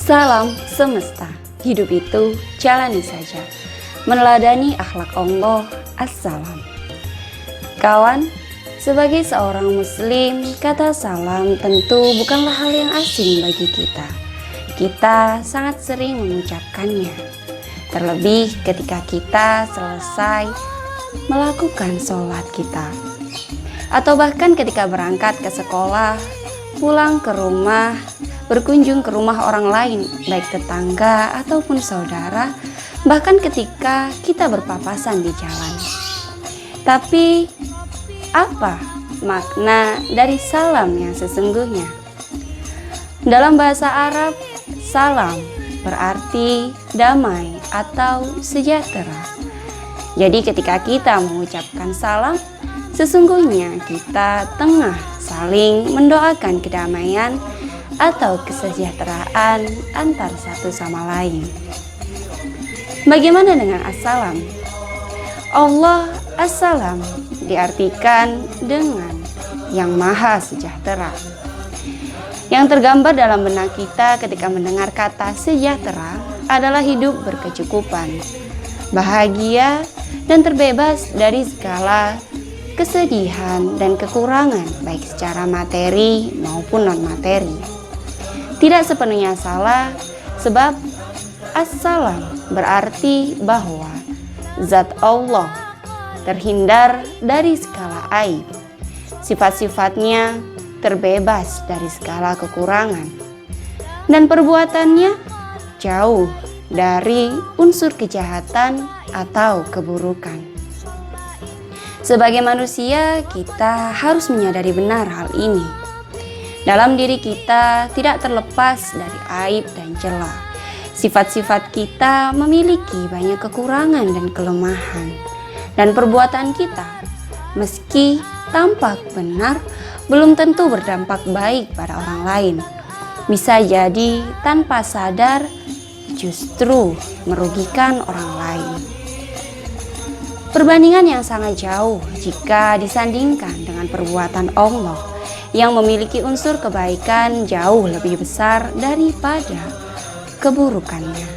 Salam semesta, hidup itu jalani saja, meneladani akhlak Allah. Assalam. Kawan, sebagai seorang muslim, kata salam tentu bukanlah hal yang asing bagi kita. Kita sangat sering mengucapkannya, terlebih ketika kita selesai melakukan sholat kita, atau bahkan ketika berangkat ke sekolah, pulang ke rumah, berkunjung ke rumah orang lain, baik tetangga ataupun saudara, bahkan ketika kita berpapasan di jalan. Tapi apa makna dari salam yang sesungguhnya? Dalam bahasa Arab, salam berarti damai atau sejahtera. Jadi ketika kita mengucapkan salam, sesungguhnya kita tengah saling mendoakan kedamaian atau kesejahteraan antar satu sama lain. Bagaimana dengan assalam? Allah assalam diartikan dengan yang maha sejahtera. Yang tergambar dalam benak kita ketika mendengar kata sejahtera adalah hidup berkecukupan, bahagia, dan terbebas dari segala kesedihan dan kekurangan baik secara materi maupun non-materi. Tidak sepenuhnya salah, sebab assalam berarti bahwa zat Allah terhindar dari segala aib, sifat-sifatnya terbebas dari segala kekurangan, dan perbuatannya jauh dari unsur kejahatan atau keburukan. Sebagai manusia, kita harus menyadari benar hal ini. Dalam diri kita tidak terlepas dari aib dan celah. Sifat-sifat kita memiliki banyak kekurangan dan kelemahan. Dan perbuatan kita, meski tampak benar, belum tentu berdampak baik pada orang lain. Bisa jadi tanpa sadar justru merugikan orang lain. Perbandingan yang sangat jauh jika disandingkan dengan perbuatan Allah yang memiliki unsur kebaikan jauh lebih besar daripada keburukannya.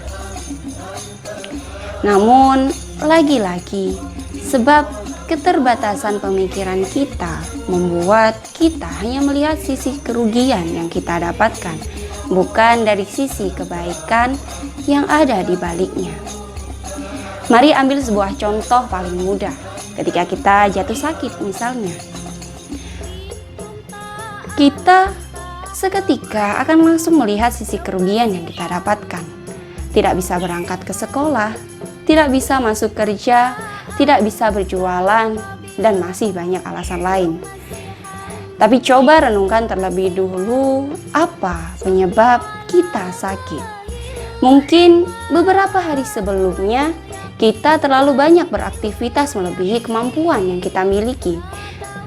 Namun, lagi-lagi, sebab keterbatasan pemikiran kita membuat kita hanya melihat sisi kerugian yang kita dapatkan, bukan dari sisi kebaikan yang ada di baliknya. Mari ambil sebuah contoh paling mudah. Ketika kita jatuh sakit misalnya, kita seketika akan langsung melihat sisi kerugian yang kita dapatkan. Tidak bisa berangkat ke sekolah, tidak bisa masuk kerja, tidak bisa berjualan, dan masih banyak alasan lain. Tapi coba renungkan terlebih dulu apa penyebab kita sakit. Mungkin beberapa hari sebelumnya kita terlalu banyak beraktivitas melebihi kemampuan yang kita miliki.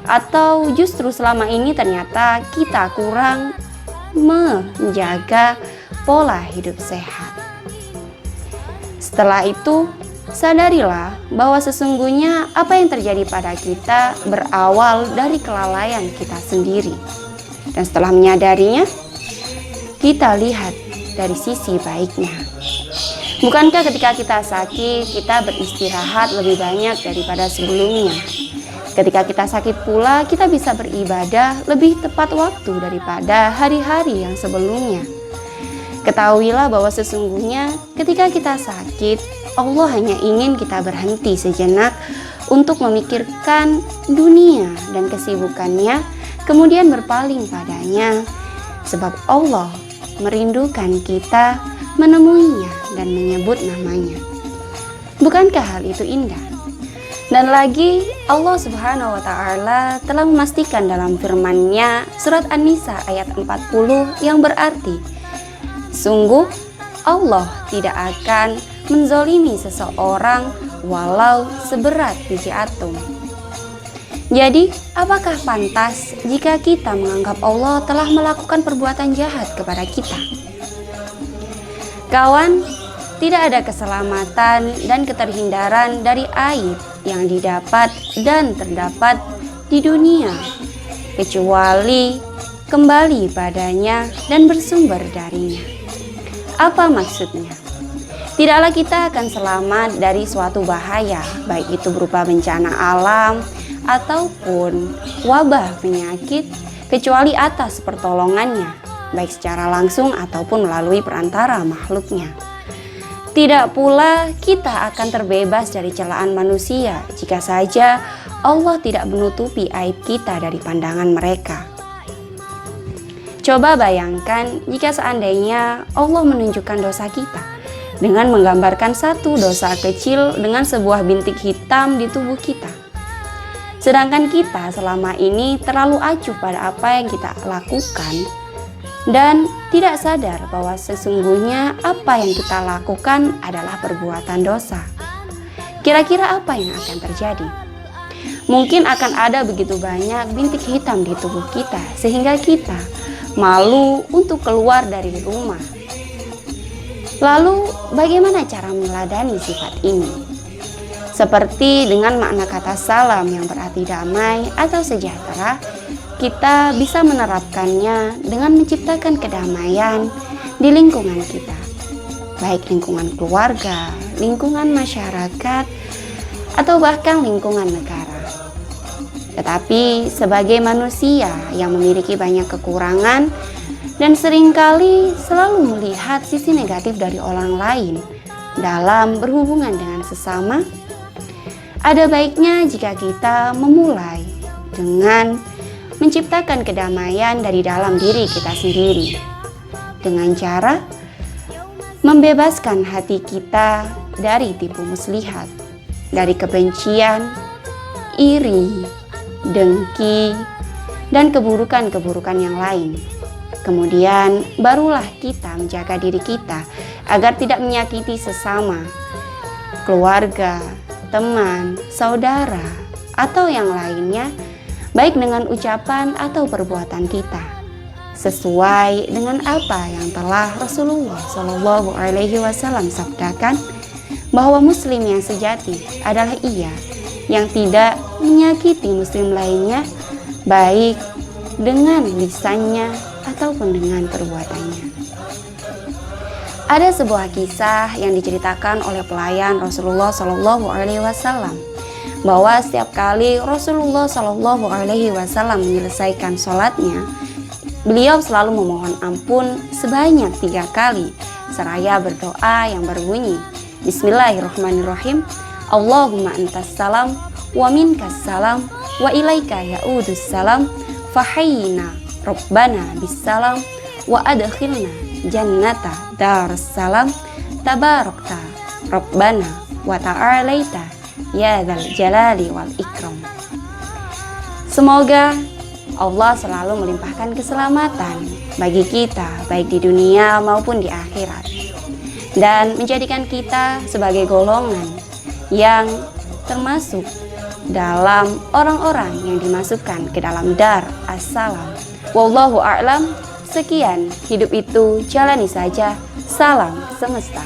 Atau justru selama ini ternyata kita kurang menjaga pola hidup sehat. Setelah itu, sadarilah bahwa sesungguhnya apa yang terjadi pada kita berawal dari kelalaian kita sendiri. Dan setelah menyadarinya, kita lihat dari sisi baiknya. Bukankah ketika kita sakit, kita beristirahat lebih banyak daripada sebelumnya? Ketika kita sakit pula, kita bisa beribadah lebih tepat waktu daripada hari-hari yang sebelumnya. Ketahuilah bahwa sesungguhnya ketika kita sakit, Allah hanya ingin kita berhenti sejenak untuk memikirkan dunia dan kesibukannya, kemudian berpaling padanya. Sebab Allah merindukan kita menemuinya dan menyebut namanya. Bukankah hal itu indah? Dan lagi Allah Subhanahu wa Ta'ala telah memastikan dalam firman-Nya surat An-Nisa ayat 40 yang berarti, sungguh Allah tidak akan menzolimi seseorang walau seberat biji atom. Jadi, apakah pantas jika kita menganggap Allah telah melakukan perbuatan jahat kepada kita? Kawan, tidak ada keselamatan dan keterhindaran dari aib yang didapat dan terdapat di dunia, kecuali kembali padanya dan bersumber darinya. Apa maksudnya? Tidaklah kita akan selamat dari suatu bahaya, baik itu berupa bencana alam ataupun wabah penyakit, kecuali atas pertolongannya, baik secara langsung ataupun melalui perantara makhluknya. Tidak pula kita akan terbebas dari celaan manusia jika saja Allah tidak menutupi aib kita dari pandangan mereka. Coba bayangkan jika seandainya Allah menunjukkan dosa kita dengan menggambarkan satu dosa kecil dengan sebuah bintik hitam di tubuh kita. Sedangkan kita selama ini terlalu acuh pada apa yang kita lakukan dan tidak sadar bahwa sesungguhnya apa yang kita lakukan adalah perbuatan dosa. Kira-kira apa yang akan terjadi? Mungkin akan ada begitu banyak bintik hitam di tubuh kita sehingga kita malu untuk keluar dari rumah. Lalu bagaimana cara meneladani sifat ini? Seperti dengan makna kata salam yang berarti damai atau sejahtera, kita bisa menerapkannya dengan menciptakan kedamaian di lingkungan kita, baik lingkungan keluarga, lingkungan masyarakat, atau bahkan lingkungan negara. Tetapi sebagai manusia yang memiliki banyak kekurangan dan seringkali selalu melihat sisi negatif dari orang lain dalam berhubungan dengan sesama, ada baiknya jika kita memulai dengan menciptakan kedamaian dari dalam diri kita sendiri dengan cara membebaskan hati kita dari tipu muslihat, dari kebencian, iri, dengki, dan keburukan-keburukan yang lain. Kemudian barulah kita menjaga diri kita agar tidak menyakiti sesama, keluarga, teman, saudara, atau yang lainnya, baik dengan ucapan atau perbuatan kita, sesuai dengan apa yang telah Rasulullah Shallallahu Alaihi Wasallam sabdakan, bahwa Muslim yang sejati adalah ia yang tidak menyakiti Muslim lainnya, baik dengan lisannya ataupun dengan perbuatannya. Ada sebuah kisah yang diceritakan oleh pelayan Rasulullah Shallallahu Alaihi Wasallam, bahwa setiap kali Rasulullah Shallallahu Alaihi Wasallam menyelesaikan sholatnya, beliau selalu memohon ampun sebanyak 3 kali seraya berdoa yang berbunyi, Bismillahirrahmanirrahim, Allahumma antas salam wa minkas salam wa ilaika ya'udus salam fahayyina rabbana bisalam wa adkhilna jannata darussalam tabarakta rabbana wa ta'alaita ya dzal jalali wal ikram. Semoga Allah selalu melimpahkan keselamatan bagi kita baik di dunia maupun di akhirat, dan menjadikan kita sebagai golongan yang termasuk dalam orang-orang yang dimasukkan ke dalam dar as-salam. Wallahu a'lam. Sekian, hidup itu jalani saja. Salam semesta.